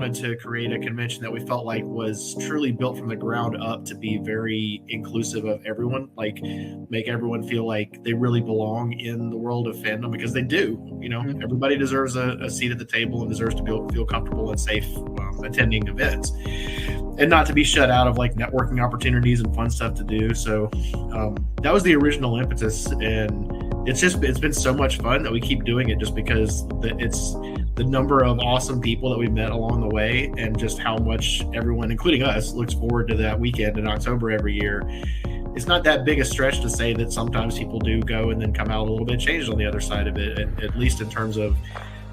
wanted to create a convention that we felt like was truly built from the ground up to be very inclusive of everyone, like make everyone feel like they really belong in the world of fandom, because they do. Everybody deserves a seat at the table and deserves to feel comfortable and safe attending events, and not to be shut out of like networking opportunities and fun stuff to do. So that was the original impetus, and it's been so much fun that we keep doing it, just because it's the number of awesome people that we met along the way, and just how much everyone, including us, looks forward to that weekend in October every year. It's not that big a stretch to say that sometimes people do go and then come out a little bit changed on the other side of it, at least in terms of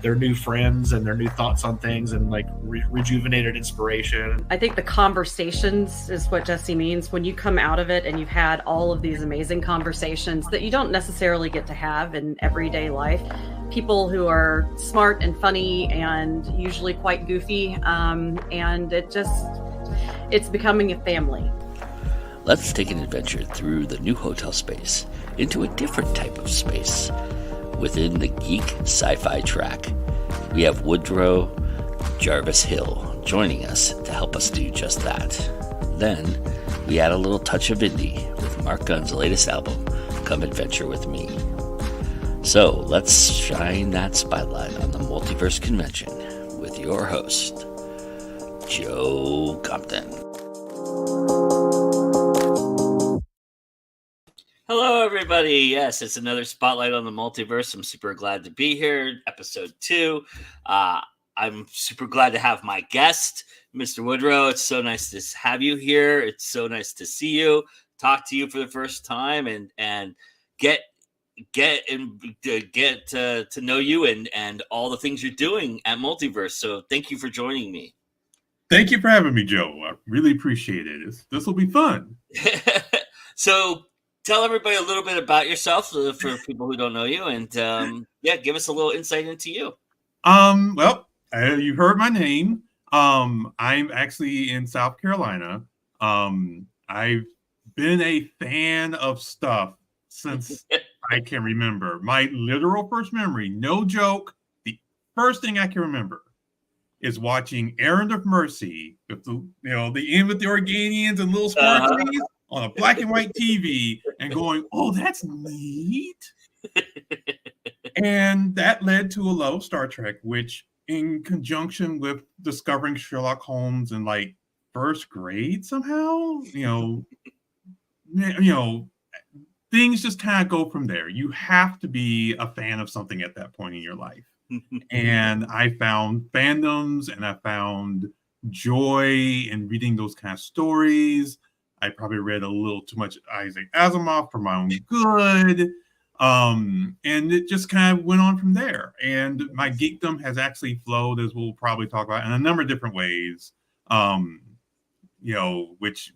their new friends and their new thoughts on things, and like rejuvenated inspiration. I think the conversations is what Jesse means. When you come out of it and you've had all of these amazing conversations that you don't necessarily get to have in everyday life, people who are smart and funny and usually quite goofy, and it's becoming a family. Let's take an adventure through the new hotel space into a different type of space. Within the Geek Sci-Fi track, we have Woodrow Jarvis Hill joining us to help us do just that. Then, we add a little touch of indie with Marc Gunn's latest album, Come Adventure With Me. So, let's shine that spotlight on the Multiverse Convention with your host, Joe Compton. Hello, everybody. Yes, it's another Spotlight on the Multiverse. I'm super glad to be here. Episode 2. I'm super glad to have my guest, Mr. Woodrow. It's so nice to have you here. It's so nice to see you, talk to you for the first time, and get to know you and all the things you're doing at Multiverse. So thank you for joining me. Thank you for having me, Joe. I really appreciate it. This will be fun. So tell everybody a little bit about yourself for people who don't know you, and give us a little insight into you. Well, you heard my name. I'm actually in South Carolina. I've been a fan of stuff since I can remember. My literal first memory, no joke, the first thing I can remember is watching Errand of Mercy with the end with the Organians and little sparklies on a black and white TV, and going, oh, that's neat. And that led to a love of Star Trek, which in conjunction with discovering Sherlock Holmes in like first grade somehow, things just kind of go from there. You have to be a fan of something at that point in your life. And I found fandoms, and I found joy in reading those kind of stories. I probably read a little too much Isaac Asimov for my own good. And it just kind of went on from there. And my geekdom has actually flowed, as we'll probably talk about, in a number of different ways. Which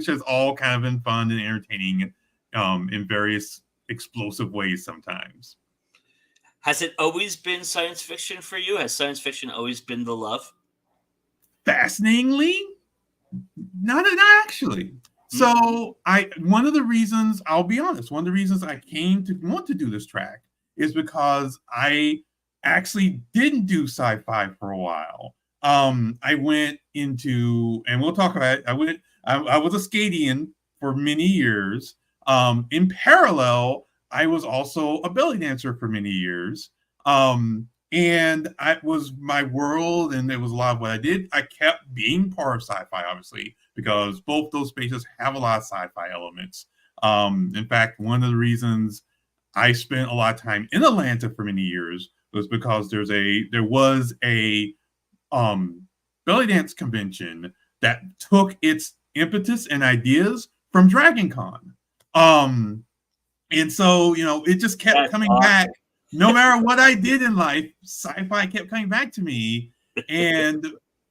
has all kind of been fun and entertaining in various explosive ways sometimes. Has it always been science fiction for you? Has science fiction always been the love? Fascinatingly, not actually. So one of the reasons I came to want to do this track is because I actually didn't do sci-fi for a while. I went into, and we'll talk about it, I was a Scadian for many years. In parallel, I was also a belly dancer for many years. And it was my world, and it was a lot of what I did. I kept being part of sci-fi, obviously, because both those spaces have a lot of sci-fi elements. In fact, one of the reasons I spent a lot of time in Atlanta for many years was because there was a belly dance convention that took its impetus and ideas from Dragon Con. And so, it just kept coming back. No matter what I did in life, sci-fi kept coming back to me. And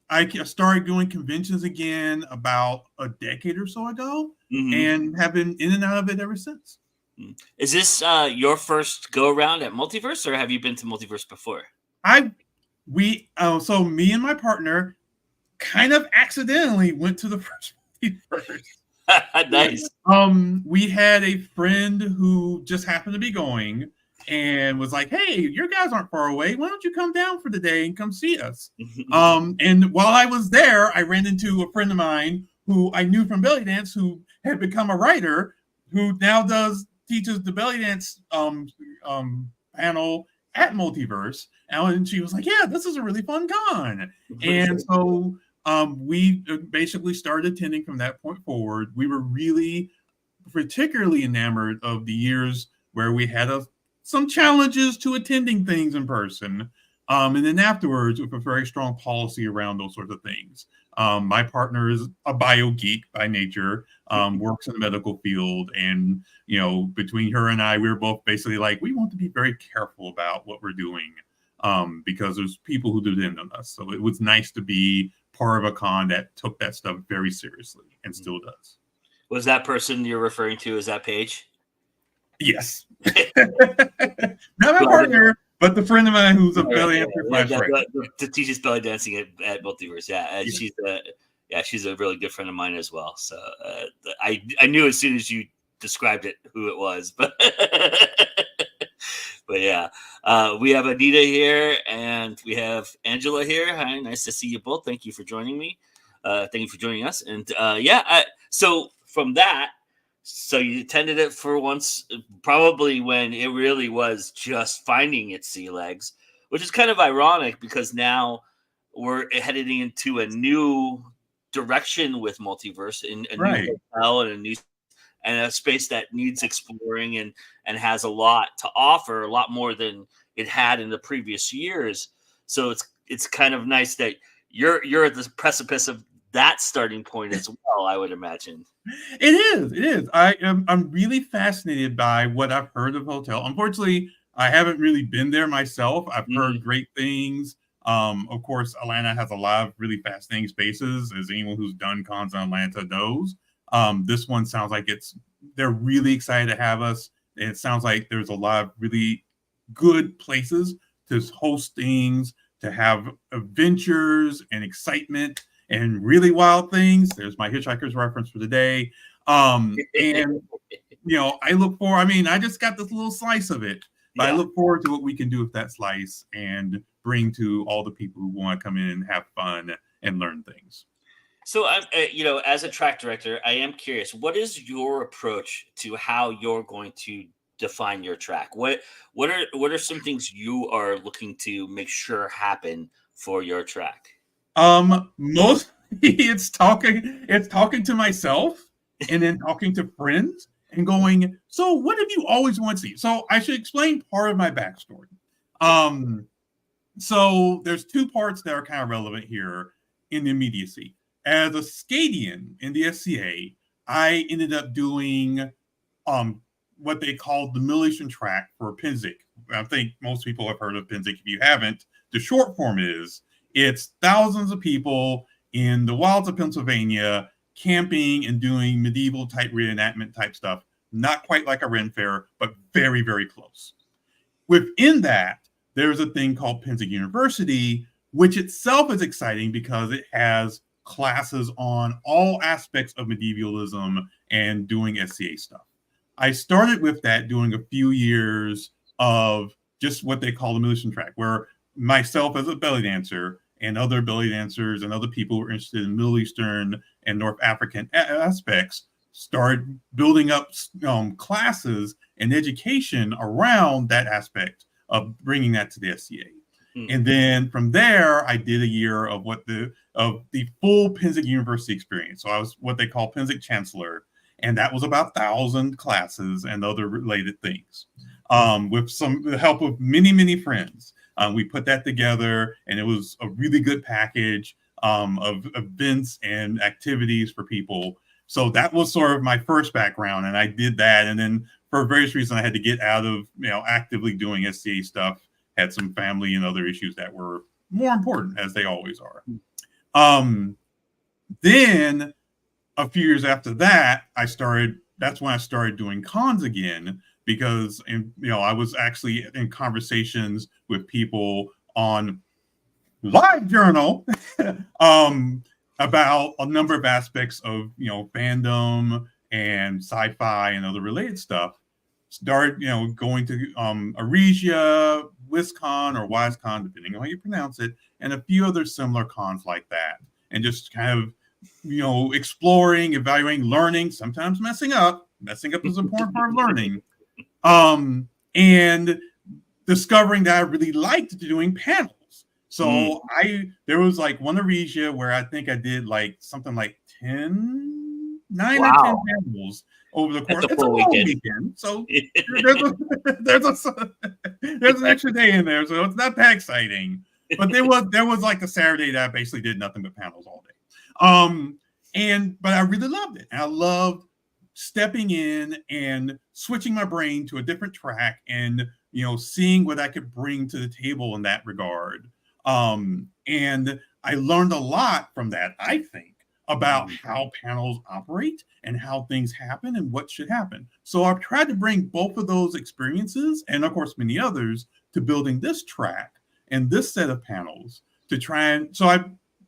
I started doing conventions again about a decade or so ago, and have been in and out of it ever since. Is this your first go around at Multiverse, or have you been to Multiverse before? So me and my partner kind of accidentally went to the first Multiverse. Nice. We had a friend who just happened to be going, and was like, "Hey, your guys aren't far away. Why don't you come down for the day and come see us?" And while I was there, I ran into a friend of mine who I knew from belly dance, who had become a writer, who now teaches the belly dance panel at Multiverse. And she was like, "Yeah, this is a really fun con." And so we basically started attending from that point forward. We were really particularly enamored of the years where we had some challenges to attending things in person. And then afterwards, with a very strong policy around those sorts of things. My partner is a bio geek by nature, works in the medical field. And, between her and I, we were both basically like, we want to be very careful about what we're doing because there's people who depend on us. So it was nice to be part of a con that took that stuff very seriously and still does. Was that person you're referring to, is that Paige? Yes. Not my partner, but the friend of mine who's a belly dancer. To teaches belly dancing at Multiverse. Yeah. She's a really good friend of mine as well. So I knew as soon as you described it who it was. But but yeah, we have Anita here and we have Angela here. Hi, nice to see you both. Thank you for joining me. Thank you for joining us. And so from that, so you attended it for once, probably when it really was just finding its sea legs, which is kind of ironic because now we're heading into a new direction with Multiverse in a new hotel and a space that needs exploring and has a lot to offer, a lot more than it had in the previous years. So it's kind of nice that you're at the precipice of that starting point as well, I would imagine. It is. I'm really fascinated by what I've heard of hotel. Unfortunately, I haven't really been there myself. I've heard great things. Of course, Atlanta has a lot of really fascinating spaces, as anyone who's done cons in Atlanta knows. This one sounds like they're really excited to have us. And it sounds like there's a lot of really good places to host things, to have adventures and excitement and really wild things. There's my Hitchhiker's reference for the day. And, I look for, I just got this little slice of it, but I look forward to what we can do with that slice and bring to all the people who want to come in and have fun and learn things. So, as a track director, I am curious, what is your approach to how you're going to define your track? What are some things you are looking to make sure happen for your track? Mostly it's talking to myself and then talking to friends and going, so what have you always wanted to see? So I should explain part of my backstory. So there's two parts that are kind of relevant here in the immediacy. As a Scadian in the SCA, I ended up doing what they called the Middle Eastern track for Pinzik. I think most people have heard of Pinzik. If you haven't, the short form is it's thousands of people in the wilds of Pennsylvania camping and doing medieval type reenactment type stuff. Not quite like a Ren Fair, but very, very close. Within that, there's a thing called Pinzik University, which itself is exciting because it has classes on all aspects of medievalism and doing SCA stuff. I started with that doing a few years of just what they call the Middle Eastern track, where myself as a belly dancer and other belly dancers and other people who are interested in Middle Eastern and North African aspects started building up classes and education around that aspect of bringing that to the SCA. And then from there, I did a year of the full Pinzik University experience. So I was what they call Pinzik Chancellor, and that was about 1,000 classes and other related things. With the help of many, many friends, we put that together, and it was a really good package of events and activities for people. So that was sort of my first background, and I did that. And then for various reasons, I had to get out of actively doing SCA stuff. Had some family and other issues that were more important, as they always are. Then a few years after that, that's when I started doing cons again, because I was actually in conversations with people on LiveJournal about a number of aspects of fandom and sci-fi and other related stuff. started, going to Aresia, WisCon, or WiseCon, depending on how you pronounce it, and a few other similar cons like that, and just kind of, exploring, evaluating, learning, sometimes messing up. Messing up is an important part of learning, and discovering that I really liked doing panels. So there was like one Aresia where I think I did like something like 9 or 10 panels over the course. It's a long weekend, so there's an extra day in there, so it's not that exciting. But there was like a Saturday that I basically did nothing but panels all day. But I really loved it. And I loved stepping in and switching my brain to a different track and seeing what I could bring to the table in that regard. And I learned a lot from that, I think, about how panels operate and how things happen and what should happen. So I've tried to bring both of those experiences, and of course many others, to building this track and this set of panels to try and, so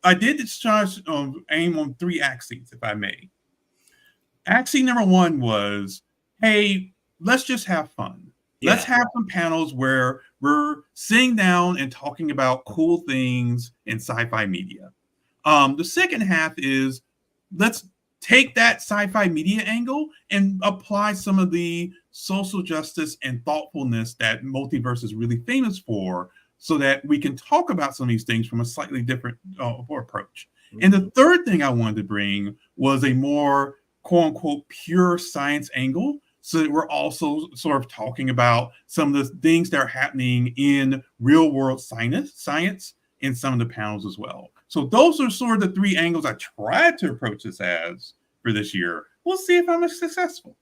I did aim on 3 axes, if I may. Axis number 1 was, hey, let's just have fun. Yeah. Let's have some panels where we're sitting down and talking about cool things in sci-fi media. The second half is, let's take that sci-fi media angle and apply some of the social justice and thoughtfulness that Multiverse is really famous for, so that we can talk about some of these things from a slightly different approach. Mm-hmm. And the third thing I wanted to bring was a more quote-unquote pure science angle, so that we're also sort of talking about some of the things that are happening in real-world science in some of the panels as well. So those are sort of the 3 angles I tried to approach this as for this year. We'll see if I'm successful.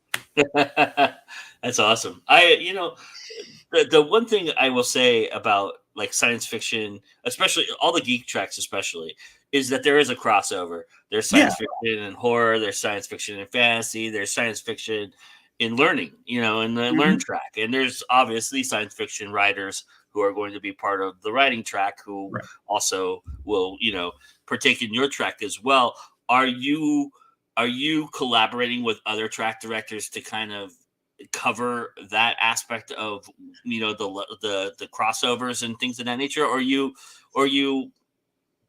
That's awesome. The one thing I will say about like science fiction, especially all the geek tracks, especially, is that there is a crossover. There's science fiction and horror. There's science fiction and fantasy. There's science fiction in learning, in the learn track. And there's obviously science fiction writers who are going to be part of the writing track who also will, partake in your track as well. Are you collaborating with other track directors to kind of cover that aspect of the crossovers and things of that nature? Or are you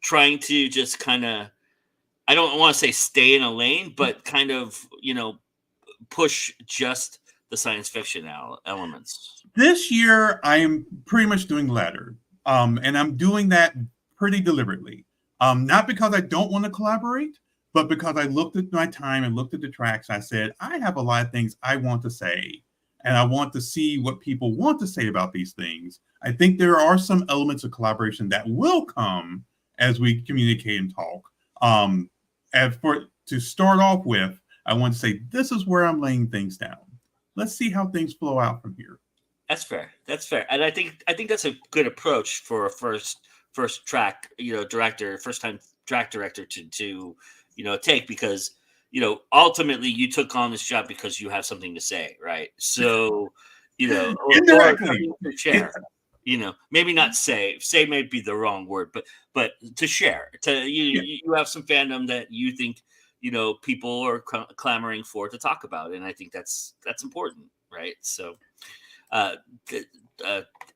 trying to just kind of, I don't want to say stay in a lane, but kind of push just the science fiction elements? This year I am pretty much doing the latter, and I'm doing that pretty deliberately, not because I don't want to collaborate, but because I looked at my time and looked at the tracks. I said, I have a lot of things I want to say, and I want to see what people want to say about these things. I think there are some elements of collaboration that will come as we communicate and talk. To start off with, I want to say, this is where I'm laying things down. Let's see how things flow out from here. That's fair. And I think that's a good approach for a first track, director, first time track director to take, because, ultimately you took on this job because you have something to say, right? So, indirectly to share, maybe not say may be the wrong word, but to share, you have some fandom that you think, people are clamoring for to talk about. And I think that's important, right? So,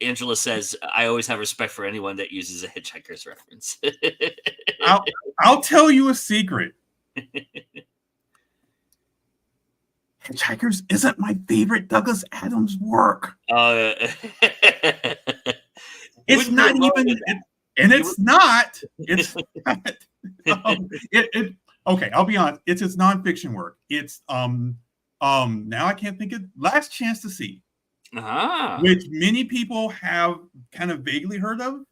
Angela says, I always have respect for anyone that uses a Hitchhiker's reference. I'll tell you a secret. Hitchhikers isn't my favorite Douglas Adams work. It's not even, and it's not. It's not. Okay, I'll be honest. It's his nonfiction work. It's now I can't think of Last Chance to See, which many people have kind of vaguely heard of.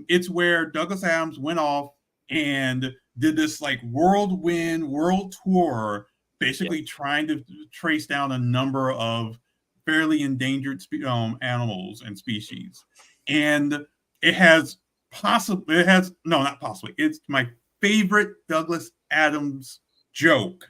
It's where Douglas Adams went off and did this like whirlwind world tour, basically trying to trace down a number of fairly endangered animals and species. And it's my favorite Douglas Adams joke,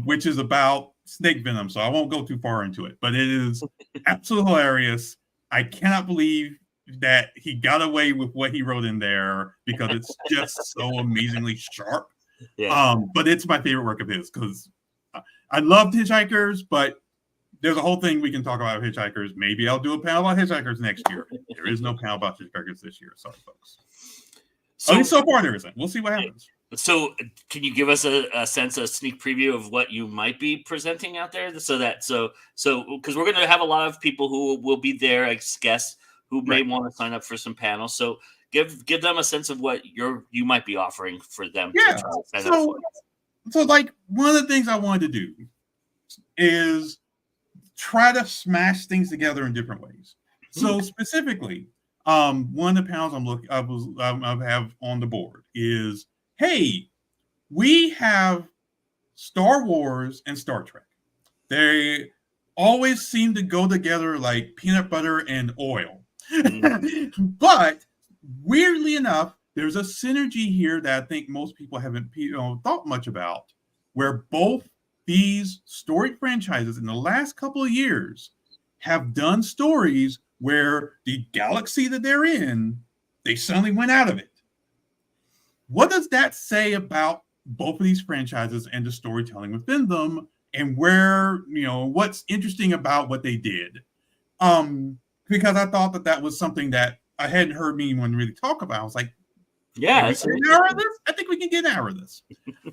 which is about snake venom. So I won't go too far into it, but it is absolutely hilarious. I cannot believe that he got away with what he wrote in there, because it's just so amazingly sharp. But it's my favorite work of his, because I loved Hitchhikers, but there's a whole thing we can talk about hitchhikers. Maybe I'll do a panel about hitchhikers next year. There is no panel about hitchhikers this year. Sorry, folks. So far there isn't. We'll see what happens. So can you give us a sneak preview of what you might be presenting out there? So because we're going to have a lot of people who will be there as guests who may want to sign up for some panels. So give them a sense of what you might be offering for them. Yeah. To try to sign up for. So like one of the things I wanted to do is try to smash things together in different ways. So specifically, one of the panels I have on the board is, hey, we have Star Wars and Star Trek. They always seem to go together like peanut butter and oil. But weirdly enough, there's a synergy here that I think most people haven't thought much about, where both these storied franchises in the last couple of years have done stories where the galaxy that they're in, they suddenly went out of it. What does that say about both of these franchises and the storytelling within them, and where, what's interesting about what they did? Because I thought that was something that I hadn't heard anyone really talk about. I was like, yeah, I think we can get an hour of this.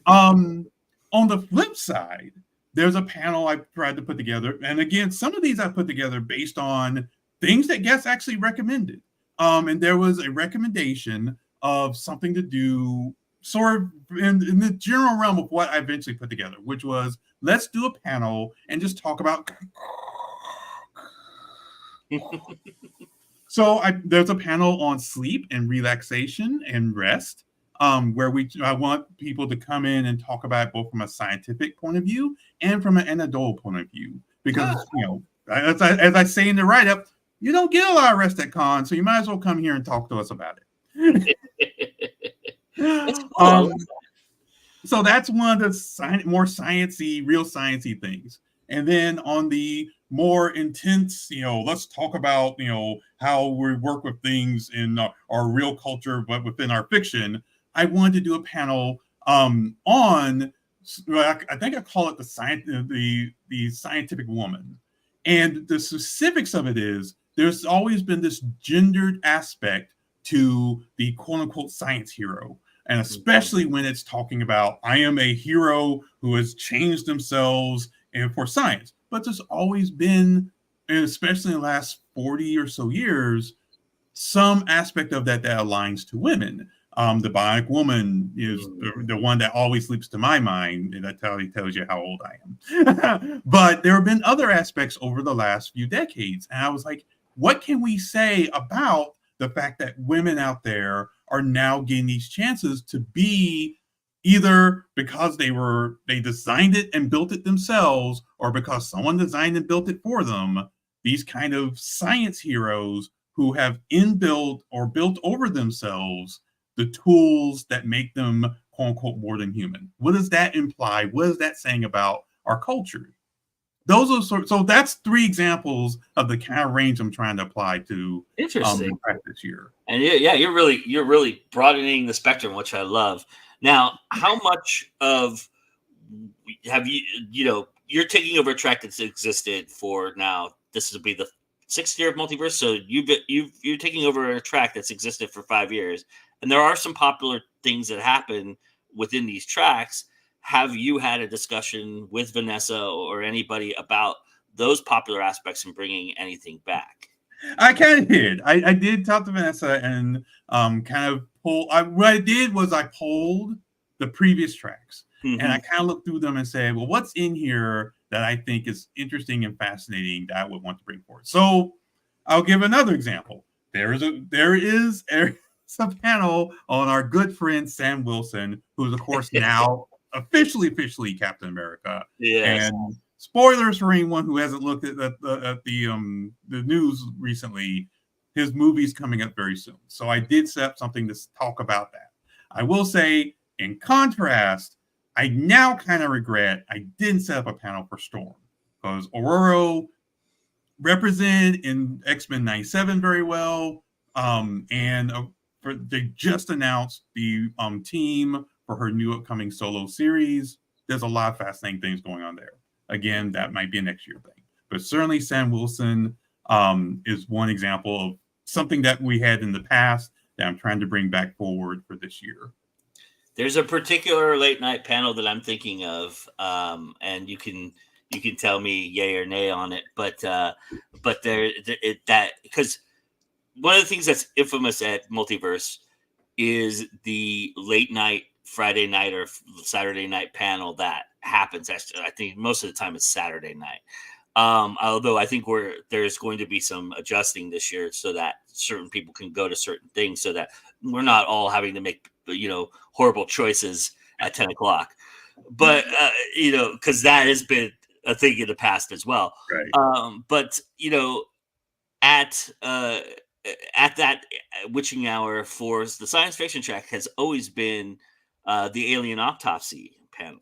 On the flip side, there's a panel I tried to put together. And again, some of these I put together based on things that guests actually recommended. And there was a recommendation of something to do sort of in the general realm of what I eventually put together, which was, let's do a panel and just talk about. So there's a panel on sleep and relaxation and rest, where I want people to come in and talk about it both from a scientific point of view and from an anecdotal point of view. Because, as I say in the write-up, you don't get a lot of rest at con, so you might as well come here and talk to us about it. Cool. So that's one of the more sciencey, real sciencey things. And then on the more intense, let's talk about, how we work with things in our real culture, but within our fiction. I wanted to do a panel on, I think I call it the scientific woman. And the specifics of it is, there's always been this gendered aspect to the quote unquote science hero. And especially when it's talking about, I am a hero who has changed themselves and for science. But there's always been, and especially in the last 40 or so years, some aspect of that aligns to women. The bionic woman is the one that always leaps to my mind, and that tells you how old I am. But there have been other aspects over the last few decades. And I was like, what can we say about the fact that women out there are now getting these chances to be either because they designed it and built it themselves, or because someone designed and built it for them, these kind of science heroes who have inbuilt or built over themselves the tools that make them quote unquote more than human. What does that imply? What is that saying about our culture? So that's 3 examples of the kind of range I'm trying to apply to interesting practice here. And you're really broadening the spectrum, which I love. Now, how much of have you're taking over a track that's existed for now? This will be the 6th year of Multiverse, so you're taking over a track that's existed for 5 years, and there are some popular things that happen within these tracks. Have you had a discussion with Vanessa or anybody about those popular aspects and bringing anything back? I kind of did. I did talk to Vanessa and kind of pull. What I did was I pulled the previous tracks and I kind of looked through them and said, well, what's in here that I think is interesting and fascinating that I would want to bring forward? So I'll give another example. There is a panel on our good friend Sam Wilson, who's of course now officially Captain America. Yes. And spoilers for anyone who hasn't looked at the news recently, his movie's coming up very soon. So I did set up something to talk about that. I will say, in contrast, I now kind of regret I didn't set up a panel for Storm, because Aurora represented in X-Men 97 very well. They just announced the team for her new upcoming solo series. There's a lot of fascinating things going on there. Again, that might be a next year thing. but certainly Sam Wilson is one example of something that we had in the past that I'm trying to bring back forward for this year. There's a particular late night panel that I'm thinking of, and you can tell me yay or nay on it. But because one of the things that's infamous at Multiverse is the late night Friday night or Saturday night panel that happens. I think most of the time it's Saturday night. Although I think there's going to be some adjusting this year so that certain people can go to certain things, so that we're not all having to make horrible choices at 10 o'clock. But because that has been a thing in the past as well. Right. But at that witching hour for the science fiction track has always been the alien autopsy panel.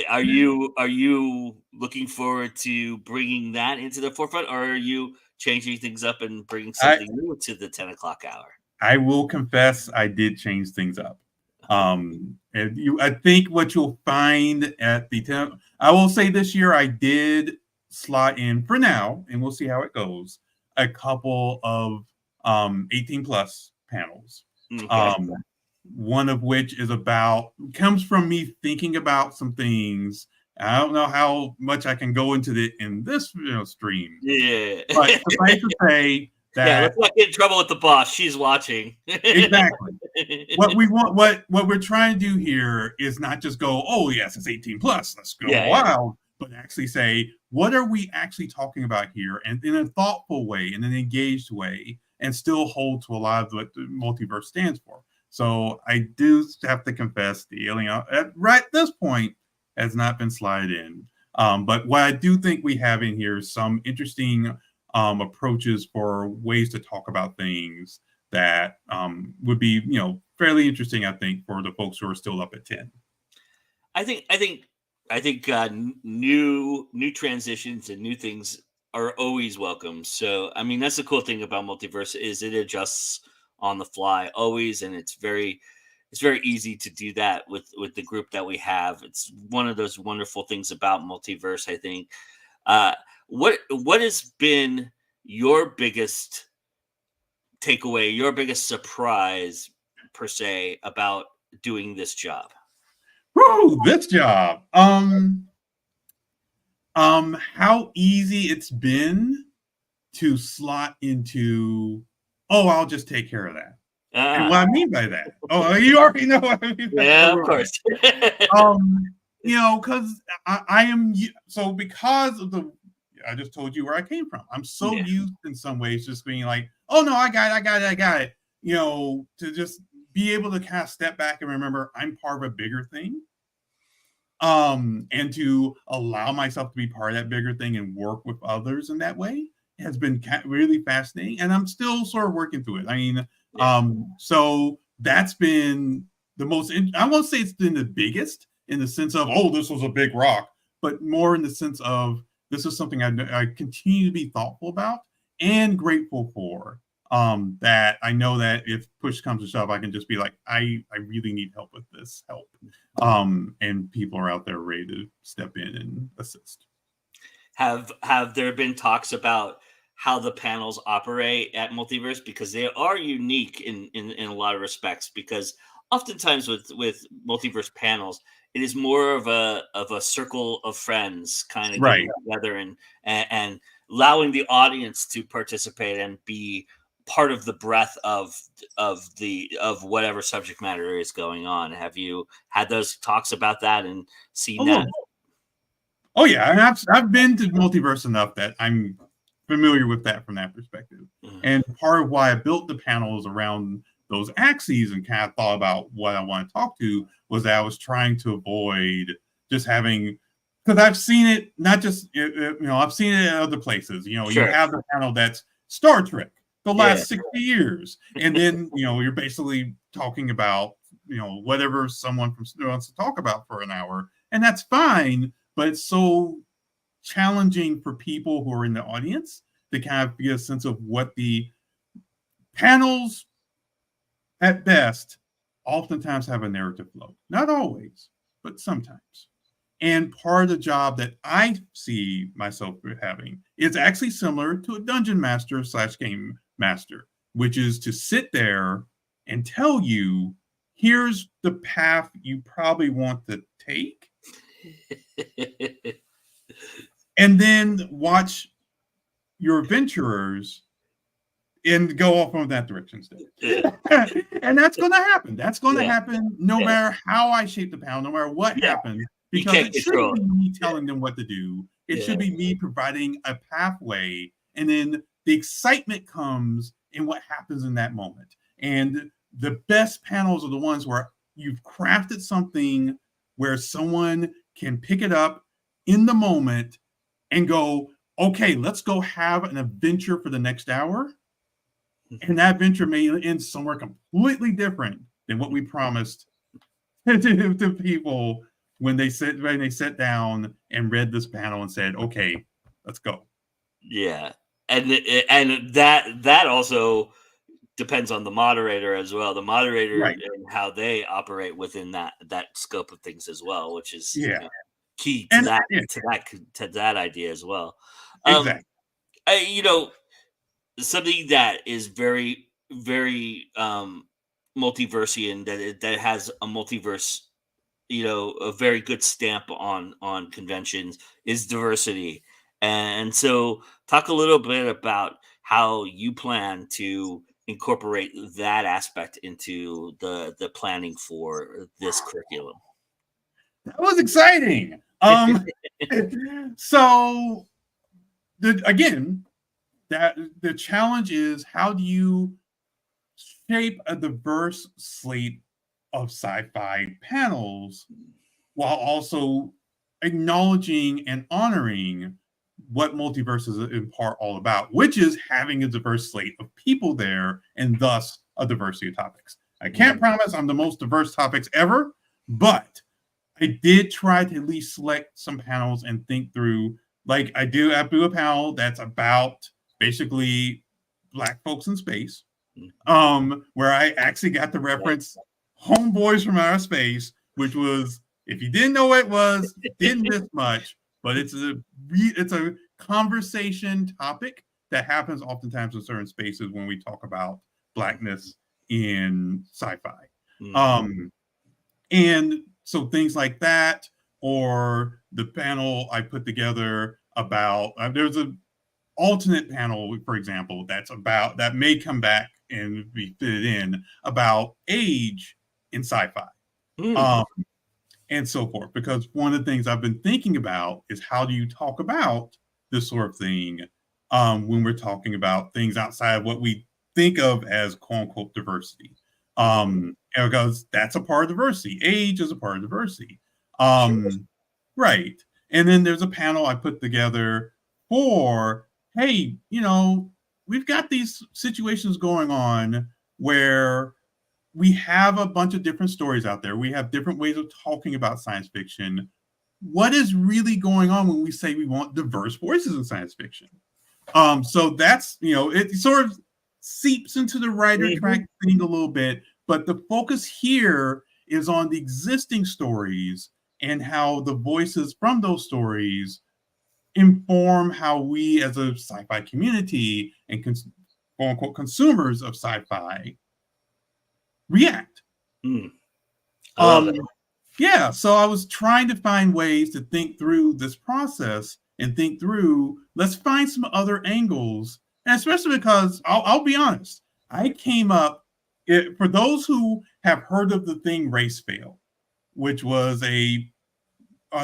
Are you looking forward to bringing that into the forefront, or are you changing things up and bringing something new to the 10 o'clock hour? I will confess I did change things up. I think what you'll find at the 10, I will say this year I did slot in for now, and we'll see how it goes, a couple of 18 plus panels. Okay. One of which comes from me thinking about some things. I don't know how much I can go into in this stream. Yeah. But suffice to say that let's not get in trouble with the boss. She's watching. Exactly. What we're trying to do here is not just go, oh yes, it's 18 plus, let's go wild, but actually say, what are we actually talking about here, and in a thoughtful way, in an engaged way, and still hold to a lot of what the multiverse stands for. So I do have to confess the alien at this point has not been slid in. But what I do think we have in here is some interesting approaches for ways to talk about things that would be fairly interesting, I think, for the folks who are still up at 10. I think new transitions and new things are always welcome. So I mean, that's the cool thing about Multiverse is it adjusts on the fly always, and it's very easy to do that with the group that we have. It's one of those wonderful things about Multiverse, I think. What has been your biggest takeaway, your biggest surprise per se about doing this job? This job. How easy it's been to slot into, I'll just take care of that. And what I mean by that, you already know what I mean. Yeah, of course. Because I am because of I just told you where I came from. I'm so used in some ways just being like, oh no, I got it. To just be able to kind of step back and remember I'm part of a bigger thing. And to allow myself to be part of that bigger thing and work with others in that way has been really fascinating. And I'm still sort of working through it. I mean, so that's been the most, I won't say it's been the biggest in the sense of, this was a big rock, but more in the sense of this is something I continue to be thoughtful about and grateful for. That I know that if push comes to shove, I can just be like, I really need help with this help. And people are out there ready to step in and assist. Have there been talks about how the panels operate at Multiverse? Because they are unique in a lot of respects, because oftentimes with Multiverse panels, it is more of a circle of friends kind of getting together and allowing the audience to participate and be part of the breadth of whatever subject matter is going on. Have you had those talks about that and seen that? Oh yeah, and I've been to Multiverse enough that I'm familiar with that from that perspective. Mm-hmm. And part of why I built the panels around those axes and kind of thought about what I want to talk to was that I was trying to avoid just having, because I've seen it not just I've seen it in other places. You have the panel that's Star Trek the last 60 years, and then you're basically talking about whatever someone wants to talk about for an hour, and that's fine. But it's so challenging for people who are in the audience to kind of get a sense of what the panels, at best, oftentimes have a narrative flow. Not always, but sometimes. And part of the job that I see myself having is actually similar to a dungeon master / game master, which is to sit there and tell you, here's the path you probably want to take. And then watch your adventurers and go off on that direction instead. And that's going to happen. That's going to happen no matter how I shape the panel, no matter what happens. Because it shouldn't be me telling them what to do. It should be me providing a pathway. And then the excitement comes in what happens in that moment. And the best panels are the ones where you've crafted something where someone can pick it up in the moment and go, okay, let's go have an adventure for the next hour. And that adventure may end somewhere completely different than what we promised to people when they sat down and read this panel and said, okay, let's go. Yeah. And that also depends on the moderator as well. The moderator and how they operate within that scope of things as well, which is key to that idea as well. Exactly. Something that is very, very multiversian, that has a multiverse, a very good stamp on conventions, is diversity. And so talk a little bit about how you plan to incorporate that aspect into the planning for this curriculum. That was exciting. So again, that the challenge is, how do you shape a diverse slate of sci-fi panels while also acknowledging and honoring what multiverse is in part all about, which is having a diverse slate of people there and thus a diversity of topics. I can't promise I'm the most diverse topics ever, but I did try to at least select some panels and think through, like I do a panel that's about basically Black folks in space, where I actually got to reference Homeboys from Outer Space, which was, if you didn't know what it was, didn't miss much, but it's a conversation topic that happens oftentimes in certain spaces when we talk about Blackness in sci-fi. And so things like that, or the panel I put together about, there's an alternate panel, for example, that may come back and be fitted in about age in sci-fi. And so forth. Because one of the things I've been thinking about is, how do you talk about this sort of thing when we're talking about things outside of what we think of as quote unquote diversity? Because that's a part of diversity. Age is a part of diversity. Right. And then there's a panel I put together for, hey, we've got these situations going on where we have a bunch of different stories out there. We have different ways of talking about science fiction. What is really going on when we say we want diverse voices in science fiction? So that's, it sort of seeps into the writer track thing a little bit, but the focus here is on the existing stories and how the voices from those stories inform how we as a sci-fi community and quote unquote consumers of sci-fi react. Yeah, so I was trying to find ways to think through this process and think through, let's find some other angles. And especially because I'll be honest, I came up, for those who have heard of the thing Race Fail, which was a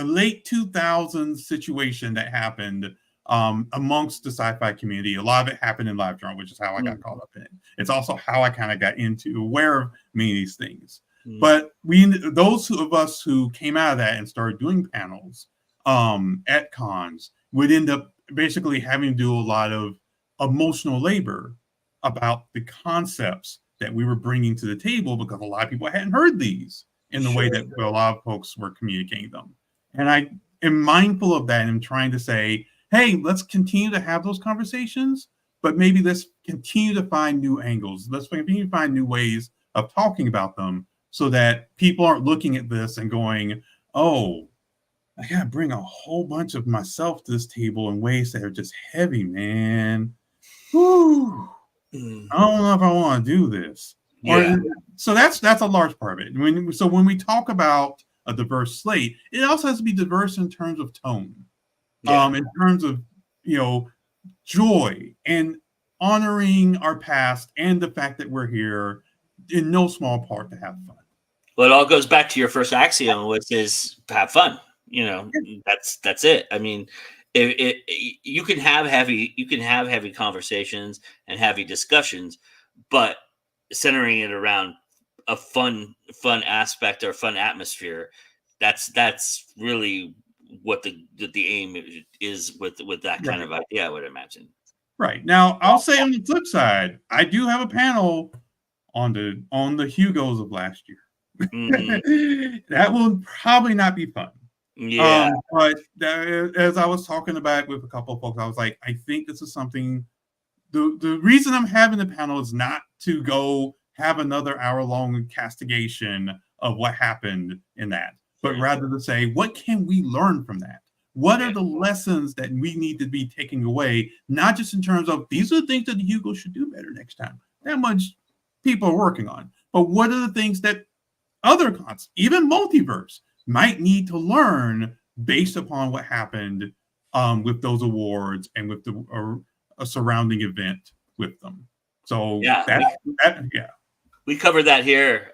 late 2000s situation that happened amongst the sci-fi community. A lot of it happened in LiveJournal, which is how I got caught up in it. It's also how I kind of got aware of many of these things. But those of us who came out of that and started doing panels at cons would end up basically having to do a lot of emotional labor about the concepts that we were bringing to the table, because a lot of people hadn't heard these in the way that a lot of folks were communicating them. And I am mindful of that and I'm trying to say, hey, let's continue to have those conversations, but maybe let's continue to find new angles. Let's continue to find new ways of talking about them so that people aren't looking at this and going, oh, I gotta bring a whole bunch of myself to this table in ways that are just heavy, man. Whew. I don't know if I want to do this. Yeah. So that's a large part of it. When we talk about a diverse slate, it also has to be diverse in terms of tone, in terms of joy and honoring our past and the fact that we're here in no small part to have fun. Well, it all goes back to your first axiom, which is have fun. That's it. I mean, you can have heavy conversations and heavy discussions, but centering it around a fun aspect or fun atmosphere, that's really what the aim is with that kind of idea, I would imagine. Right. Now, I'll say on the flip side, I do have a panel on the Hugos of last year. Mm-hmm. That will probably not be fun. Yeah. But as I was talking about with a couple of folks, I was like, I think this is something. The reason I'm having the panel is not to go have another hour-long castigation of what happened in that, but rather to say, what can we learn from that? What are the lessons that we need to be taking away? Not just in terms of these are the things that the Hugo should do better next time. That much people are working on. But what are the things that other cons, even Multiverse, might need to learn based upon what happened with those awards and with a surrounding event with them. So we covered that here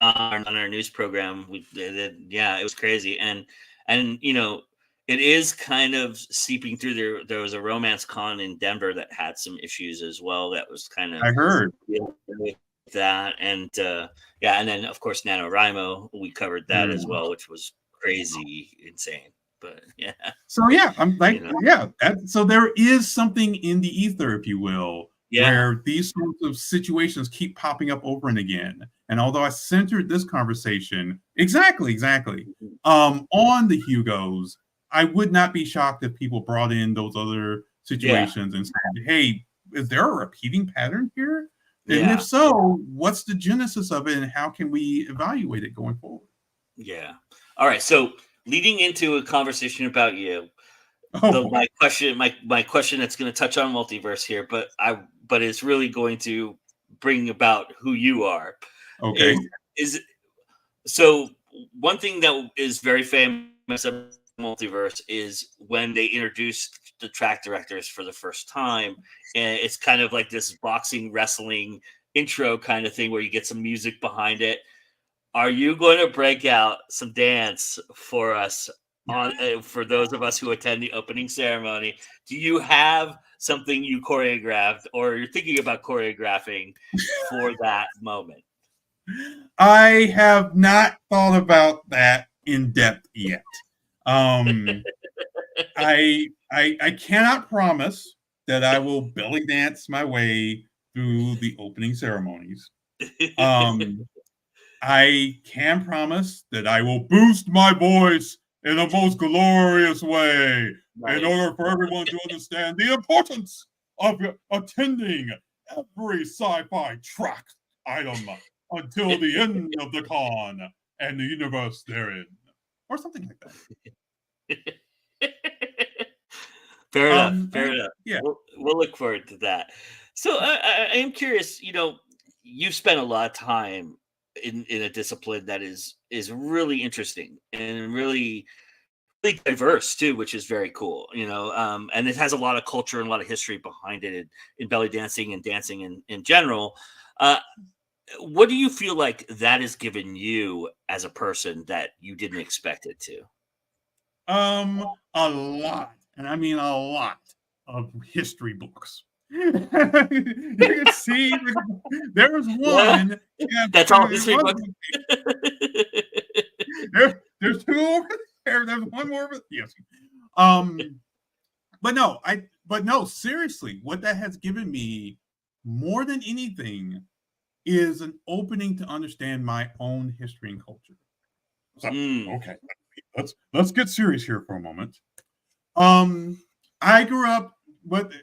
on our news program. It was crazy, and it is kind of seeping through there. There was a romance con in Denver that had some issues as well. That was kind of, I heard that, and and then of course NaNoWriMo, we covered that as well, which was crazy, insane. But so I'm like, so there is something in the ether, if you will, where these sorts of situations keep popping up over and again. And although I centered this conversation exactly on the Hugos, I would not be shocked if people brought in those other situations and said, hey, is there a repeating pattern here? And if so, what's the genesis of it and how can we evaluate it going forward? Yeah. All right. So leading into a conversation about you, my question that's going to touch on multiverse here, but it's really going to bring about who you are. Okay. So one thing that is very famous of multiverse is when they introduced the track directors for the first time, and it's kind of like this boxing wrestling intro kind of thing where you get some music behind it. Are you going to break out some dance for us for those of us who attend the opening ceremony? Do you have something you choreographed or you're thinking about choreographing for that moment? I have not thought about that in depth yet. I cannot promise that I will belly dance my way through the opening ceremonies. I can promise that I will boost my voice in a most glorious way in order for everyone to understand the importance of attending every sci-fi track item until the end of the con and the universe therein, or something like that. Fair enough. Yeah, we'll look forward to that. So I am curious. You've spent a lot of time in a discipline that is really interesting and really diverse too, which is very cool. And it has a lot of culture and a lot of history behind it in belly dancing and dancing in general. What do you feel like that has given you as a person that you didn't expect it to? A lot, and I mean a lot of history books. You can see there's one. That's all history books. There's two over there. There's one more. Yes. But no, seriously, what that has given me more than anything is an opening to understand my own history and culture. So, okay, let's get serious here for a moment. I grew up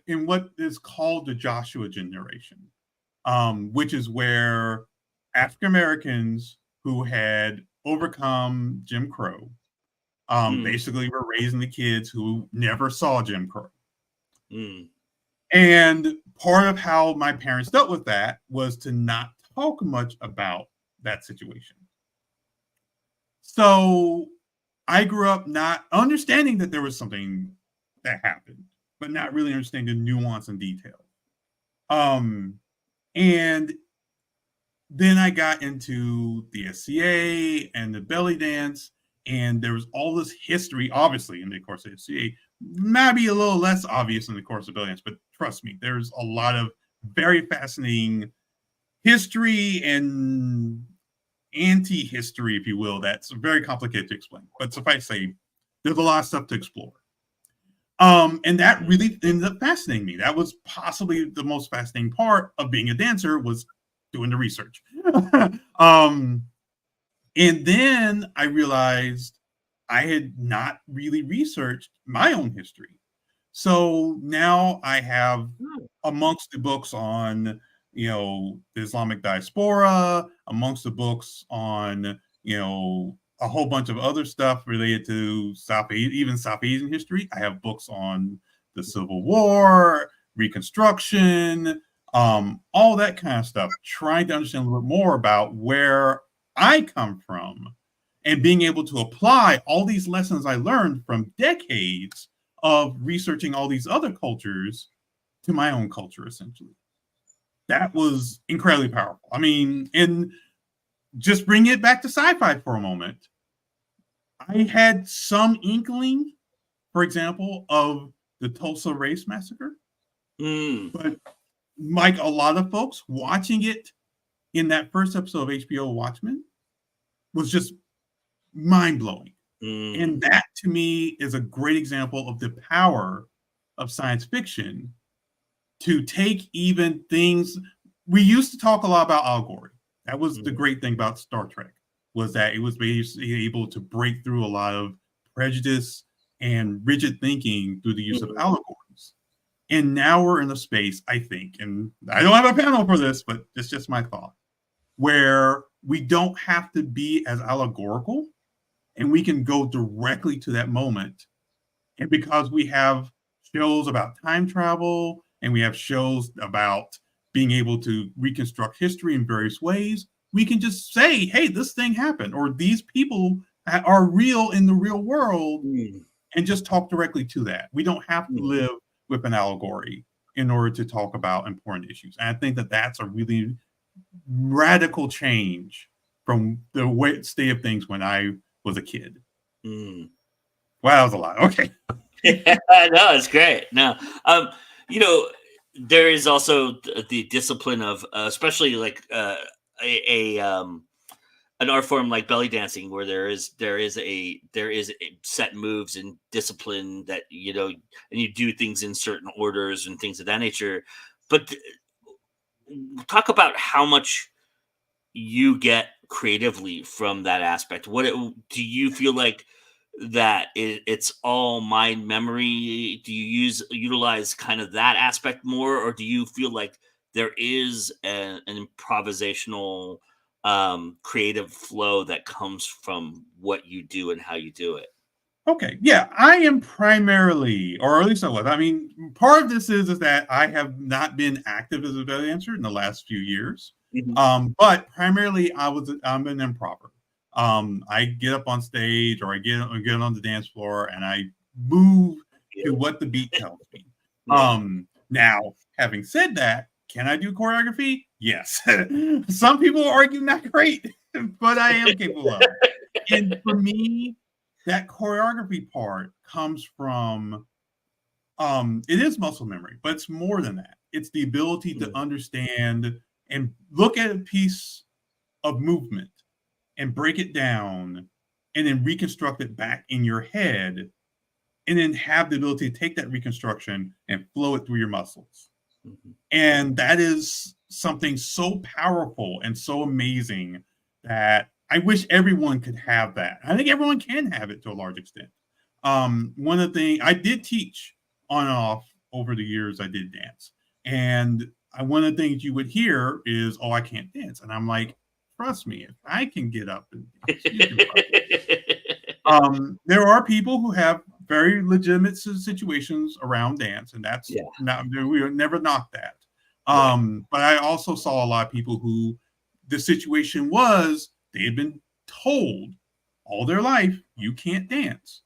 in what is called the Joshua generation, which is where African Americans who had overcome Jim Crow Basically, we're raising the kids who never saw Jim Crow. Mm. And part of how my parents dealt with that was to not talk much about that situation. So I grew up not understanding that there was something that happened, but not really understanding the nuance and detail. And then I got into the SCA and the belly dance, and there was all this history, obviously, in the course of SCA. Maybe a little less obvious in the course of belly dance, but trust me, there's a lot of very fascinating history and anti-history, if you will, that's very complicated to explain. But suffice to say, there's a lot of stuff to explore. And that really ended up fascinating me. That was possibly the most fascinating part of being a dancer, was doing the research. And then I realized I had not really researched my own history. So now I have, amongst the books on, the Islamic diaspora, amongst the books on, a whole bunch of other stuff related to South Asian history. I have books on the Civil War, Reconstruction, all that kind of stuff, trying to understand a little bit more about where I come from and being able to apply all these lessons I learned from decades of researching all these other cultures to my own culture, essentially. That was incredibly powerful. I mean, and just bring it back to sci-fi for a moment. I had some inkling, for example, of the Tulsa Race Massacre. But like a lot of folks, watching it in that first episode of HBO Watchmen was just mind-blowing. And that, to me, is a great example of the power of science fiction to take even things. We used to talk a lot about allegory. That was the great thing about Star Trek, was that it was basically able to break through a lot of prejudice and rigid thinking through the use of allegories. And now we're in a space, I think, and I don't have a panel for this, but it's just my thought, where we don't have to be as allegorical and we can go directly to that moment. And because we have shows about time travel and we have shows about being able to reconstruct history in various ways, we can just say, hey, this thing happened, or these people are real in the real world, and just talk directly to that. We don't have to live with an allegory in order to talk about important issues. And I think that that's a really radical change from the state of things when I was a kid. Wow, that was a lot. Okay. No, it's great. No, there is also the discipline of, especially like an art form like belly dancing, where there is a set moves and discipline that and you do things in certain orders and things of that nature. But talk about how much you get creatively from that aspect. What do you feel like that it's all mind memory? Do you utilize kind of that aspect more, or do you feel like there is an improvisational creative flow that comes from what you do and how you do it? Okay, yeah, I am primarily, or at least I was. I mean, part of this is that I have not been active as a belly dancer in the last few years. But primarily I'm an improver. I get up on stage, or I get on the dance floor, and I move to what the beat tells me. Now, having said that, can I do choreography? Yes. Some people argue not great, but I am capable of it. And for me, that choreography part comes from, it is muscle memory, but it's more than that. It's the ability to understand and look at a piece of movement and break it down and then reconstruct it back in your head, and then have the ability to take that reconstruction and flow it through your muscles. And that is something so powerful and so amazing that I wish everyone could have that. I think everyone can have it to a large extent. One of the things I did teach on and off over the years, I did dance. And one of the things you would hear is, oh, I can't dance. And I'm like, trust me, if I can get up and dance, you can There are people who have very legitimate situations around dance, and that's not, we would never knock that. But I also saw a lot of people who the situation was they had been told all their life, you can't dance.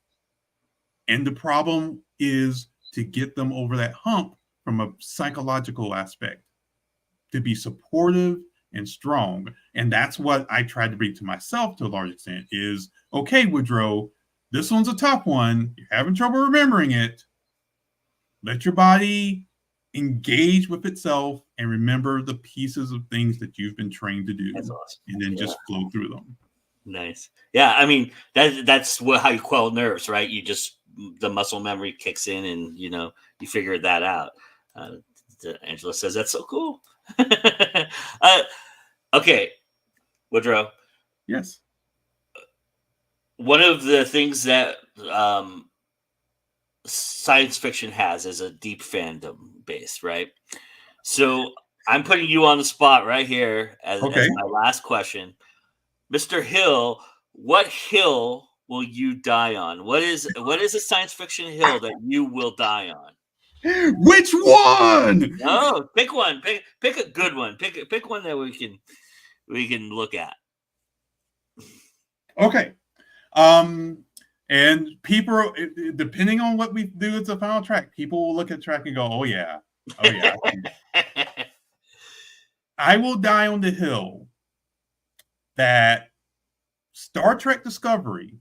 And the problem is to get them over that hump from a psychological aspect, to be supportive and strong. And that's what I tried to bring to myself to a large extent is, okay, Woodrow, this one's a tough one. You're having trouble remembering it. Let your body engage with itself and remember the pieces of things that you've been trained to do. That's awesome. And then just flow through them. Nice. Yeah, I mean, that's how you quell nerves, right? You just, the muscle memory kicks in and, you figure that out. Angela says, that's so cool. Okay, Woodrow. Yes. One of the things that science fiction has is a deep fandom base, right? So I'm putting you on the spot right here as my last question. Mr. Hill, what hill will you die on? What is a science fiction hill that you will die on? Which one? No, pick one. Pick a good one. Pick one that we can look at. Okay. And people, depending on what we do as the final track, people will look at the track and go, oh yeah. I will die on the hill that Star Trek Discovery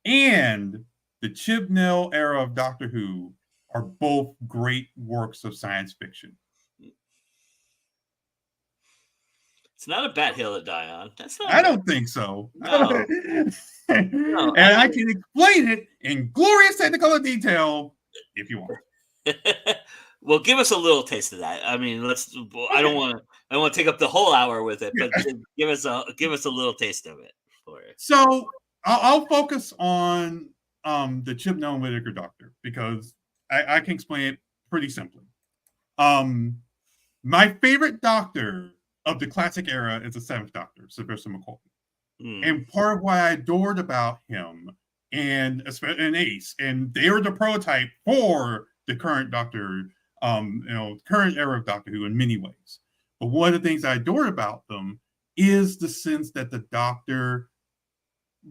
and the Chibnall era of Doctor Who are both great works of science fiction. It's not a bad hill to die on. I don't think so. No. And I can explain it in glorious technical detail if you want. Well, give us a little taste of that. I mean, I don't want to take up the whole hour with it, but give us a little taste of it for it. So I'll focus on the Chibnall and Whittaker Doctor because I can explain it pretty simply. My favorite Doctor of the classic era is the Seventh Doctor, Sylvester McCoy. And part of what I adored about him and Ace, and they were the prototype for the current Doctor, current era of Doctor Who in many ways. But one of the things I adored about them is the sense that the Doctor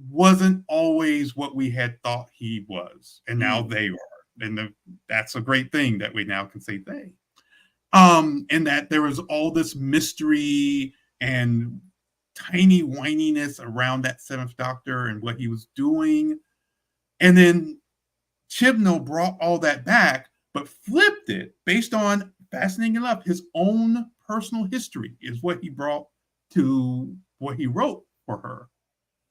wasn't always what we had thought he was, and now they are. And that's a great thing that we now can say they. And that there was all this mystery and tiny whininess around that Seventh Doctor and what he was doing. And then Chibnall brought all that back, but flipped it based on, fascinating enough, his own personal history is what he brought to what he wrote for her.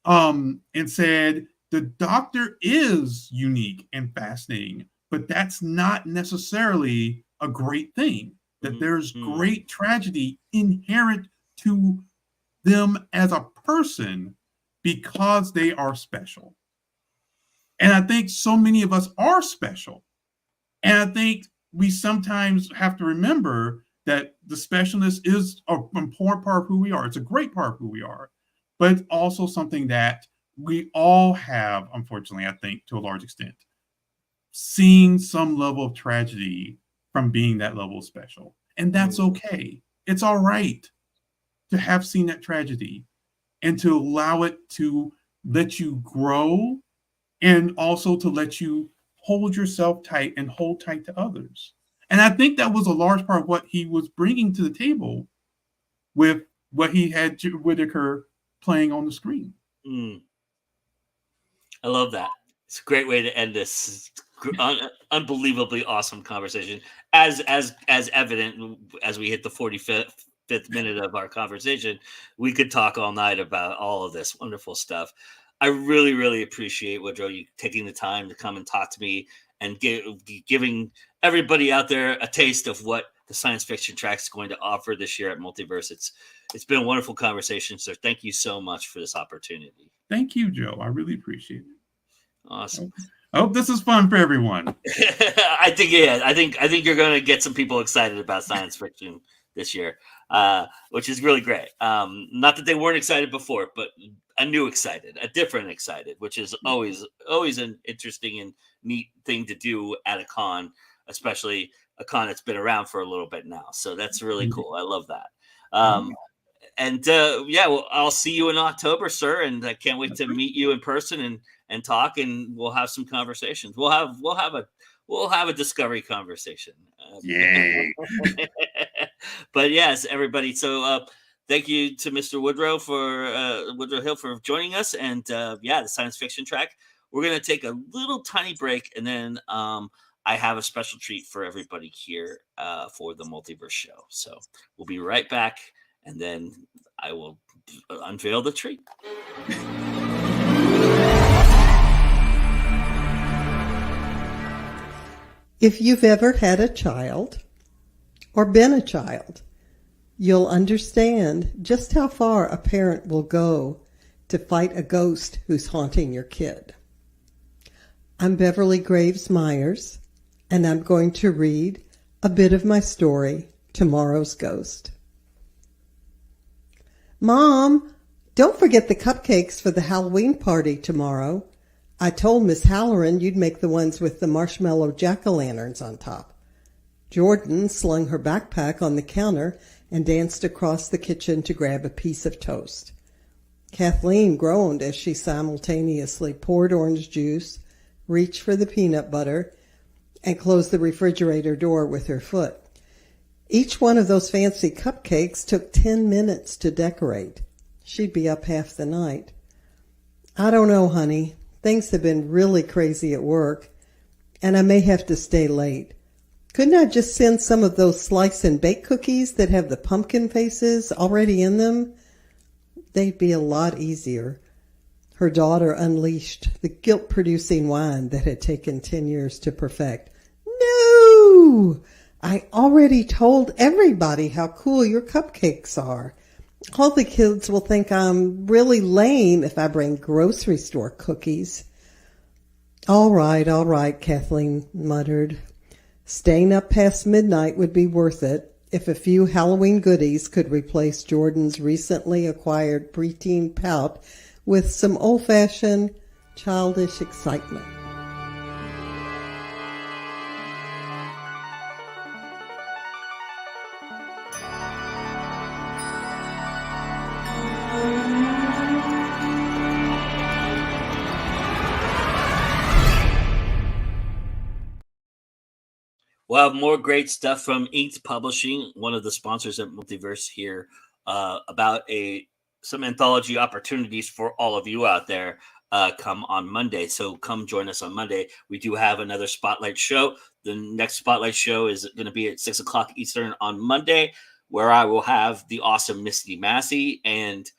And said, the Doctor is unique and fascinating, but that's not necessarily a great thing. That there's great tragedy inherent to them as a person because they are special. And I think so many of us are special. And I think we sometimes have to remember that the specialness is an important part of who we are. It's a great part of who we are, but it's also something that we all have, unfortunately, I think, to a large extent, seeing some level of tragedy from being that level of special. And that's okay. It's all right to have seen that tragedy and to allow it to let you grow and also to let you hold yourself tight and hold tight to others. And I think that was a large part of what he was bringing to the table with what he had Whittaker playing on the screen. I love that. It's a great way to end this unbelievably awesome conversation. As evident as we hit the 45th minute of our conversation, we could talk all night about all of this wonderful stuff. I really, really appreciate, Woodrow, you taking the time to come and talk to me and giving everybody out there a taste of what the science fiction track is going to offer this year at Multiverse. It's been a wonderful conversation, so thank you so much for this opportunity. Thank you, Joe. I really appreciate it. Awesome. I hope this is fun for everyone. I think you're going to get some people excited about science fiction this year, which is really great. Not that they weren't excited before, but a new excited, a different excited, which is always an interesting and neat thing to do at a con, especially a con that's been around for a little bit now. So that's really cool. I love that. Well, I'll see you in October, sir, and I can't wait to meet you in person and talk, and we'll have some conversations. We'll have a discovery conversation. Yay! But yes, everybody. So thank you to Mr. Woodrow Hill for joining us, and the science fiction track. We're gonna take a little tiny break, and then I have a special treat for everybody here for the Multiverse show. So we'll be right back, and then I will unveil the treat. If you've ever had a child or been a child, you'll understand just how far a parent will go to fight a ghost who's haunting your kid. I'm Beverly Graves Myers, and I'm going to read a bit of my story, Tomorrow's Ghost. Mom, don't forget the cupcakes for the Halloween party tomorrow. I told Miss Halloran you'd make the ones with the marshmallow jack-o'-lanterns on top. Jordan slung her backpack on the counter and danced across the kitchen to grab a piece of toast. Kathleen groaned as she simultaneously poured orange juice, reached for the peanut butter, and closed the refrigerator door with her foot. Each one of those fancy cupcakes took 10 minutes to decorate. She'd be up half the night. I don't know, honey. Things have been really crazy at work, and I may have to stay late. Couldn't I just send some of those slice and bake cookies that have the pumpkin faces already in them? They'd be a lot easier. Her daughter unleashed the guilt-producing whine that had taken 10 years to perfect. No! I already told everybody how cool your cupcakes are. All the kids will think I'm really lame if I bring grocery store cookies. All right, Kathleen muttered. Staying up past midnight would be worth it if a few Halloween goodies could replace Jordan's recently acquired preteen pout with some old-fashioned, childish excitement. We'll have more great stuff from Inked Publishing, one of the sponsors at Multiverse here, about some anthology opportunities for all of you out there come on Monday. So come join us on Monday. We do have another Spotlight show. The next Spotlight show is going to be at 6 o'clock Eastern on Monday, where I will have the awesome Misty Massey and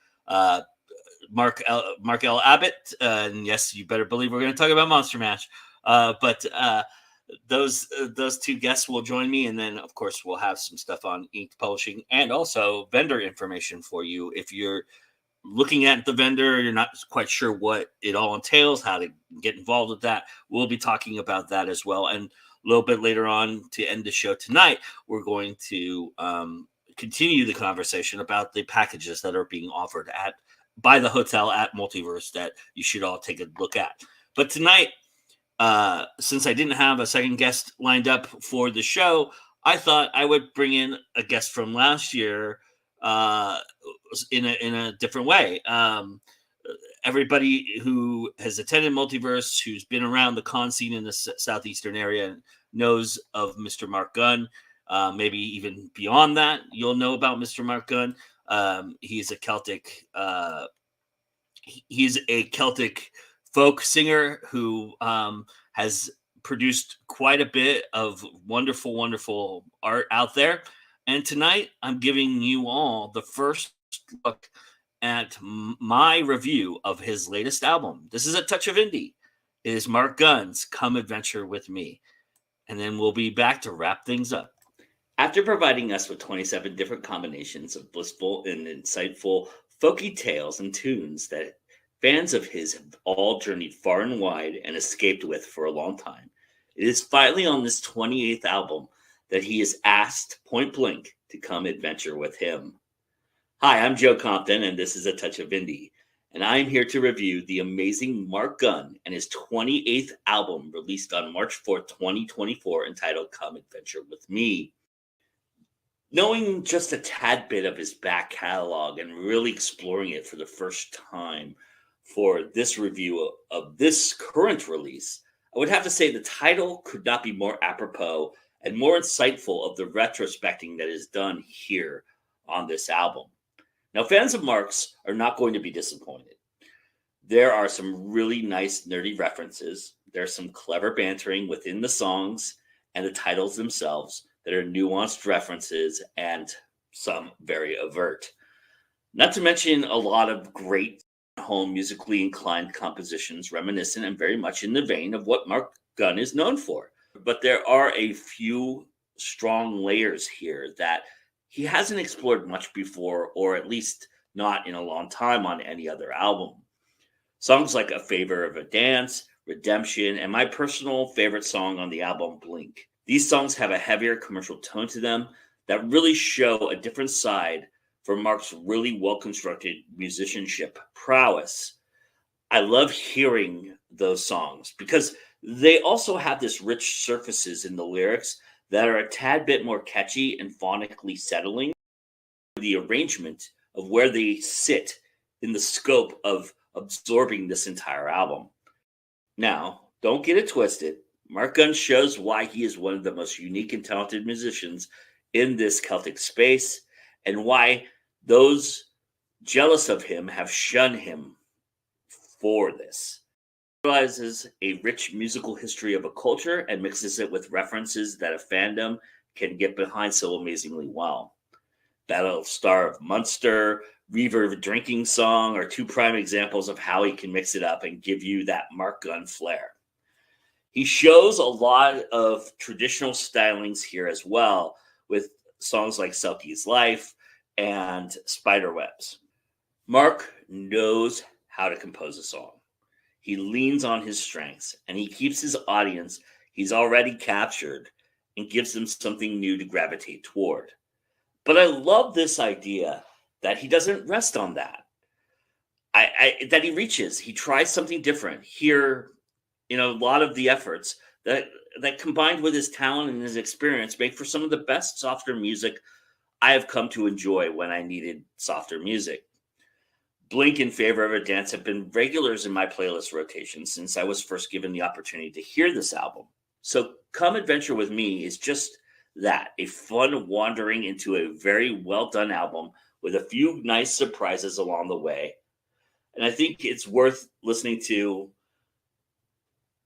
Mark L. Abbott. And yes, you better believe we're going to talk about Monster Mash. But those two guests will join me, and then of course we'll have some stuff on Inked Publishing and also vendor information for you. If you're looking at the vendor, you're not quite sure what it all entails, how to get involved with that, we'll be talking about that as well. And a little bit later on to end the show tonight, we're going to continue the conversation about the packages that are being offered by the hotel at Multiverse that you should all take a look at. But tonight, since I didn't have a second guest lined up for the show, I thought I would bring in a guest from last year in a different way. Everybody who has attended Multiverse, who's been around the con scene in the southeastern area, knows of Mr. Marc Gunn. Maybe even beyond that, you'll know about Mr. Marc Gunn. He's a Celtic. He's a Celtic folk singer who has produced quite a bit of wonderful, wonderful art out there. And tonight, I'm giving you all the first look at my review of his latest album. This is A Touch of Indie. It is Marc Gunn's Come Adventure With Me. And then we'll be back to wrap things up. After providing us with 27 different combinations of blissful and insightful folky tales and tunes that fans of his have all journeyed far and wide and escaped with for a long time, it is finally on this 28th album that he is asked point blank to come adventure with him. Hi, I'm Joe Compton, and this is A Touch of Indie. and I'm here to review the amazing Marc Gunn and his 28th album released on March 4th, 2024, entitled Come Adventure With Me. Knowing just a tad bit of his back catalog and really exploring it for the first time for this review of this current release, I would have to say the title could not be more apropos and more insightful of the retrospecting that is done here on this album. Now, fans of Marc's are not going to be disappointed. There are some really nice nerdy references. There's some clever bantering within the songs and the titles themselves that are nuanced references and some very overt. Not to mention a lot of great home musically inclined compositions reminiscent and very much in the vein of what Marc Gunn is known for. But there are a few strong layers here that he hasn't explored much before, or at least not in a long time on any other album. Songs like A Favor of a Dance, Redemption, and my personal favorite song on the album, Blink. These songs have a heavier commercial tone to them that really show a different side for Marc's really well-constructed musicianship prowess. I love hearing those songs because they also have this rich surfaces in the lyrics that are a tad bit more catchy and phonically settling. The arrangement of where they sit in the scope of absorbing this entire album. Now, don't get it twisted. Marc Gunn shows why he is one of the most unique and talented musicians in this Celtic space, and why those jealous of him have shunned him for this. He realizes a rich musical history of a culture and mixes it with references that a fandom can get behind so amazingly well. Battlestar of Munster, Reaver Drinking Song are two prime examples of how he can mix it up and give you that Marc Gunn flair. He shows a lot of traditional stylings here as well, with songs like Selkie's Life and Spiderwebs. Marc knows how to compose a song. He leans on his strengths, and he keeps his audience he's already captured and gives them something new to gravitate toward. But I love this idea that he doesn't rest on that. That he reaches, he tries something different here. A lot of the efforts that combined with his talent and his experience make for some of the best softer music I have come to enjoy when I needed softer music. Blink and Favor of a Dance have been regulars in my playlist rotation since I was first given the opportunity to hear this album. So Come Adventure With Me is just that, a fun wandering into a very well done album with a few nice surprises along the way. And I think it's worth listening to,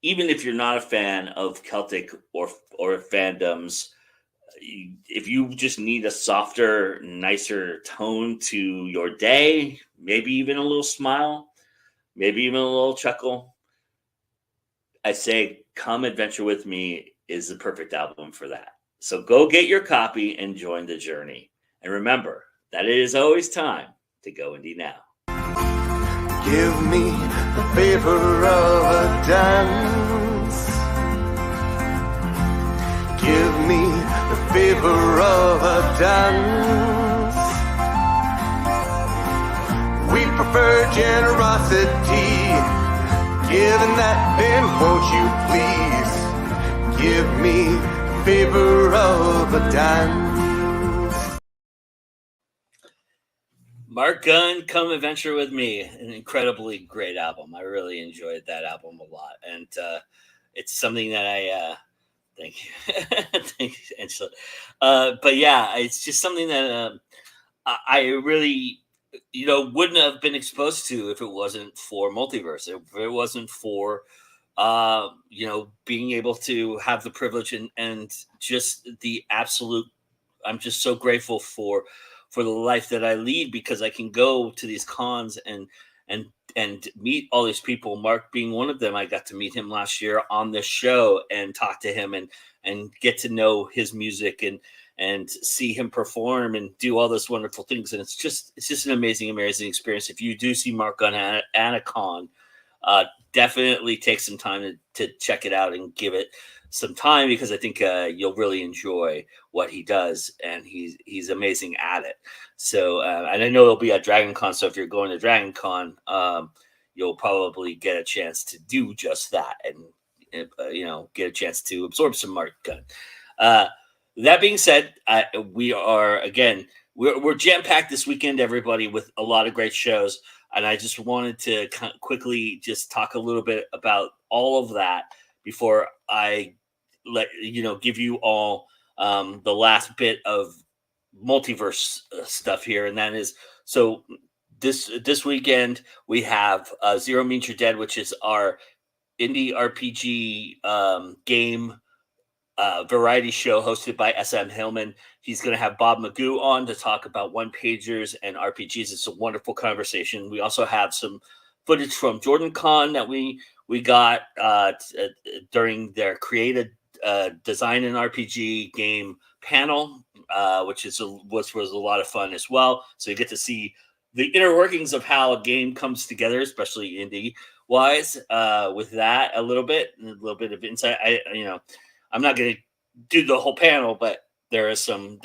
even if you're not a fan of Celtic or fandoms. If you just need a softer, nicer tone to your day, maybe even a little smile, maybe even a little chuckle, I say Come Adventure With Me is the perfect album for that. So go get your copy and join the journey. And remember that it is always time to go indie now. Give me the favor of a dance. Give me the favor of a dance. We prefer generosity. Given that, then won't you please give me the favor of a dance. Marc Gunn, Come Adventure With Me, an incredibly great album. I really enjoyed that album a lot, and it's something that I thank you, thank you, Angela. But yeah, it's just something that I really, wouldn't have been exposed to if it wasn't for Multiverse. If it wasn't for being able to have the privilege and just the absolute. I'm just so grateful for the life that I lead, because I can go to these cons and meet all these people. Marc being one of them. I got to meet him last year on this show and talk to him and get to know his music and see him perform and do all those wonderful things. And it's just an amazing experience. If you do see Marc Gunn at a con, definitely take some time to check it out and give it some time, because I think you'll really enjoy what he does, and he's amazing at it. So, and I know he'll be at Dragon Con. So if you're going to Dragon Con, you'll probably get a chance to do just that, and get a chance to absorb some Marc Gunn. That being said, we're jam-packed this weekend, everybody, with a lot of great shows. And I just wanted to quickly just talk a little bit about all of that before I give you all the last bit of multiverse stuff here. And that is, so this weekend we have Zero Means You're Dead, which is our indie RPG game variety show hosted by SM Hillman. He's going to have Bob Magoo on to talk about one-pagers and RPGs. It's a wonderful conversation. We also have some footage from Jordan Con that we got during their creative design and RPG game panel, which was a lot of fun as well. So you get to see the inner workings of how a game comes together, especially indie-wise. With that, a little bit of insight. I'm not going to do the whole panel, but there is some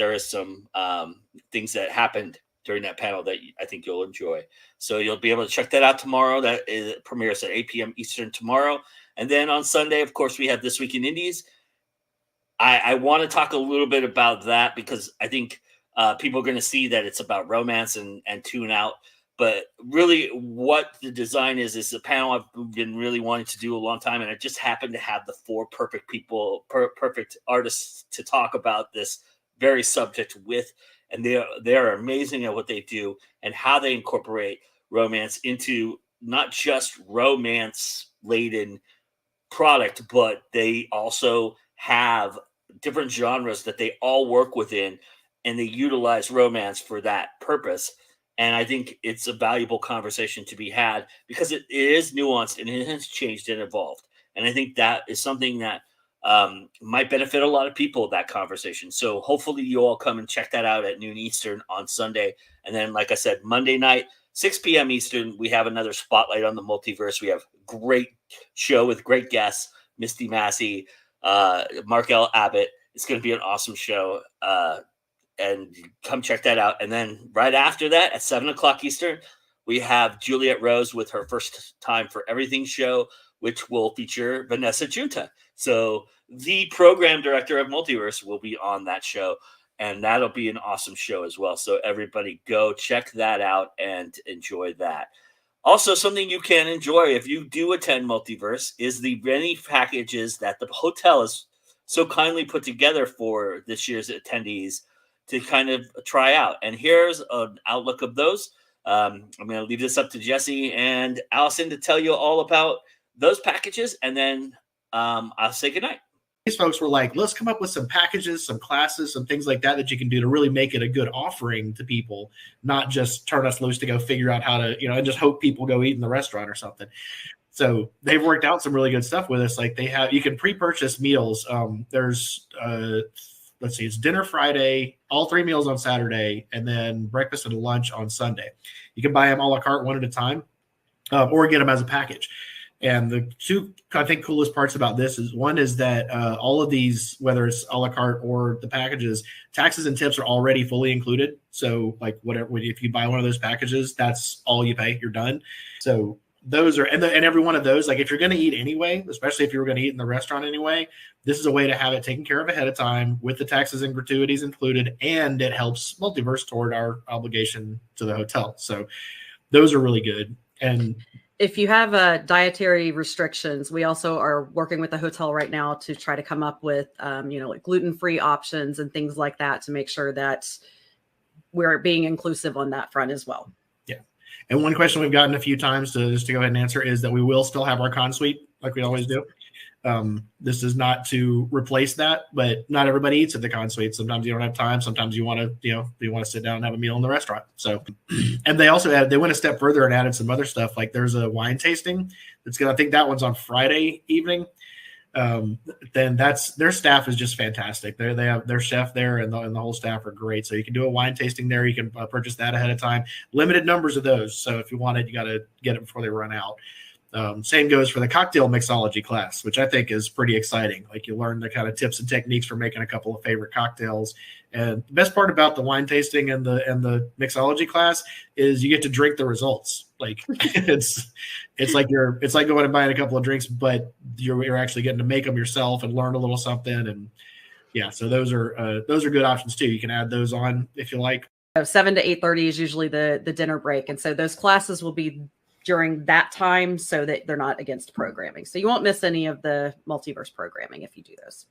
things that happened during that panel that I think you'll enjoy. So you'll be able to check that out tomorrow. That premieres at 8 p.m. Eastern tomorrow. And then on Sunday, of course, we have This Week in Indies. I want to talk a little bit about that because I think people are going to see that it's about romance and tune out. But really what the design is a panel I've been really wanting to do a long time. And I just happened to have the four perfect perfect artists to talk about this very subject with. And they're amazing at what they do and how they incorporate romance into not just romance-laden product, but they also have different genres that they all work within, and they utilize romance for that purpose. And I think it's a valuable conversation to be had because it is nuanced and it has changed and evolved. And I think that is something that might benefit a lot of people, that conversation. So hopefully you all come and check that out at noon Eastern on Sunday. And then, like I said, Monday night, 6 p.m. Eastern, we have another spotlight on the multiverse. We have a great show with great guests, Misty Massey, Mark L. Abbott. It's going to be an awesome show. And come check that out. And then right after that, at 7 o'clock Eastern, we have Juliet Rose with her First Time for Everything show, which will feature Vanessa Junta. So the program director of Multiverse will be on that show, and that'll be an awesome show as well. So everybody go check that out and enjoy that. Also, something you can enjoy if you do attend Multiverse is the many packages that the hotel has so kindly put together for this year's attendees to kind of try out. And here's an outlook of those. I'm going to leave this up to Jesse and Allison to tell you all about those packages, and then I'll say goodnight. These folks were like, let's come up with some packages, some classes, some things like that you can do to really make it a good offering to people, not just turn us loose to go figure out how to, and just hope people go eat in the restaurant or something. So they've worked out some really good stuff with us. Like you can pre-purchase meals. There's let's see, it's dinner Friday, all 3 meals on Saturday, and then breakfast and lunch on Sunday. You can buy them a la carte one at a time, or get them as a package. And the two, I think, coolest parts about this is one is that all of these, whether it's a la carte or the packages, taxes and tips are already fully included. So like whatever, if you buy one of those packages, that's all you pay, you're done. So those are, and every one of those, like if you're going to eat anyway, especially if you were going to eat in the restaurant anyway, this is a way to have it taken care of ahead of time with the taxes and gratuities included. And it helps Multiverse toward our obligation to the hotel. So those are really good. And if you have dietary restrictions, we also are working with the hotel right now to try to come up with, like gluten-free options and things like that to make sure that we're being inclusive on that front as well. Yeah. And one question we've gotten a few times to go ahead and answer is that we will still have our con suite like we always do. This is not to replace that, but not everybody eats at the con suite. Sometimes you don't have time. Sometimes you want to, sit down and have a meal in the restaurant. So, and they also they went a step further and added some other stuff. Like there's a wine tasting I think that one's on Friday evening. Then their staff is just fantastic. They have their chef there and the whole staff are great. So you can do a wine tasting there. You can purchase that ahead of time. Limited numbers of those. So if you want it, you got to get it before they run out. Same goes for the cocktail mixology class, which I think is pretty exciting. Like you learn the kind of tips and techniques for making a couple of favorite cocktails. And the best part about the wine tasting and the mixology class is you get to drink the results. Like it's like going and buying a couple of drinks, but you're actually getting to make them yourself and learn a little something. And yeah, so those are good options too. You can add those on if you like. 7 to 8:30 is usually the dinner break, and so those classes will be during that time so that they're not against programming. So you won't miss any of the multiverse programming if you do those.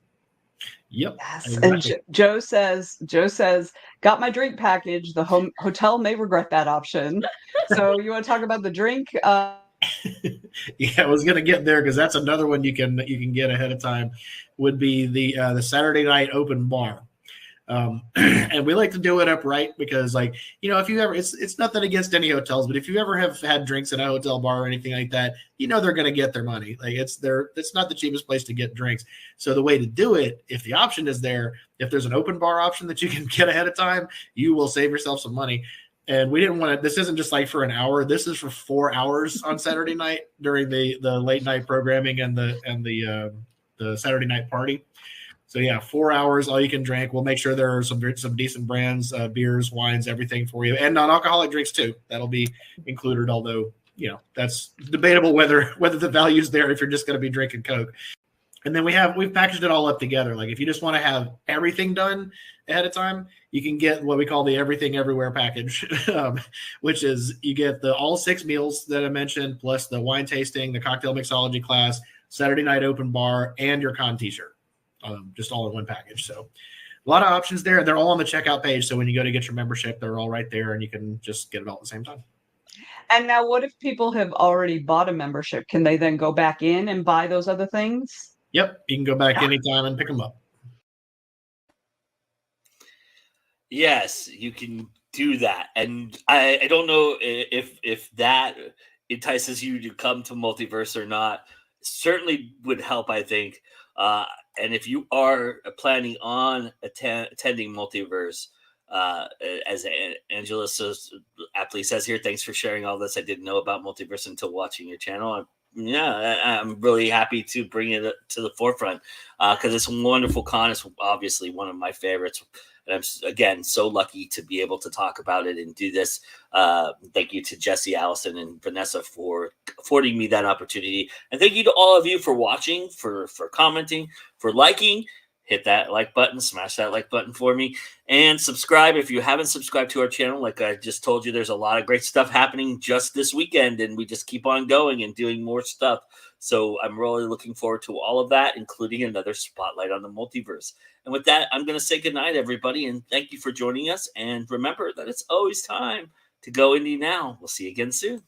Yep. Yes. Exactly. And Joe says, got my drink package. The hotel may regret that option. So you want to talk about the drink? Yeah, I was going to get there because that's another one you can get ahead of time. Would be the Saturday night open bar. And we like to do it upright because, like, you know, if you ever, it's nothing against any hotels, but if you ever have had drinks at a hotel bar or anything like that, you know, they're going to get their money. Like it's not the cheapest place to get drinks. So the way to do it, if the option is there, if there's an open bar option that you can get ahead of time, you will save yourself some money. And we didn't want to, this isn't just like for an hour. This is for 4 hours on Saturday night during the late night programming and the Saturday night party. So yeah, 4 hours, all you can drink. We'll make sure there are some decent brands, beers, wines, everything for you, and non-alcoholic drinks too. That'll be included. Although, you know, that's debatable whether the value's there if you're just going to be drinking Coke. And then we've packaged it all up together. Like if you just want to have everything done ahead of time, you can get what we call the Everything Everywhere package, which is you get all 6 meals that I mentioned, plus the wine tasting, the cocktail mixology class, Saturday night open bar, and your con t-shirt. Just all in one package. So a lot of options there. They're all on the checkout page. So when you go to get your membership, they're all right there and you can just get it all at the same time. And now what if people have already bought a membership? Can they then go back in and buy those other things? Yep. You can go back anytime and pick them up. Yes, you can do that. And I don't know if that entices you to come to Multiverse or not. Certainly would help, I think. And if you are planning on attending Multiverse, as Angela aptly says here, thanks for sharing all this. I didn't know about Multiverse until watching your channel. I'm really happy to bring it to the forefront because it's a wonderful con. It's obviously one of my favorites. And I'm, again, so lucky to be able to talk about it and do this. Thank you to Jesse, Allison, and Vanessa for affording me that opportunity. And thank you to all of you for watching, for commenting, for liking. Hit that like button, smash that like button for me, and subscribe if you haven't subscribed to our channel. Like I just told you, there's a lot of great stuff happening just this weekend, and we just keep on going and doing more stuff. So I'm really looking forward to all of that, including another spotlight on the multiverse. And with that, I'm going to say goodnight, everybody, and thank you for joining us. And remember that it's always time to go indie now. We'll see you again soon.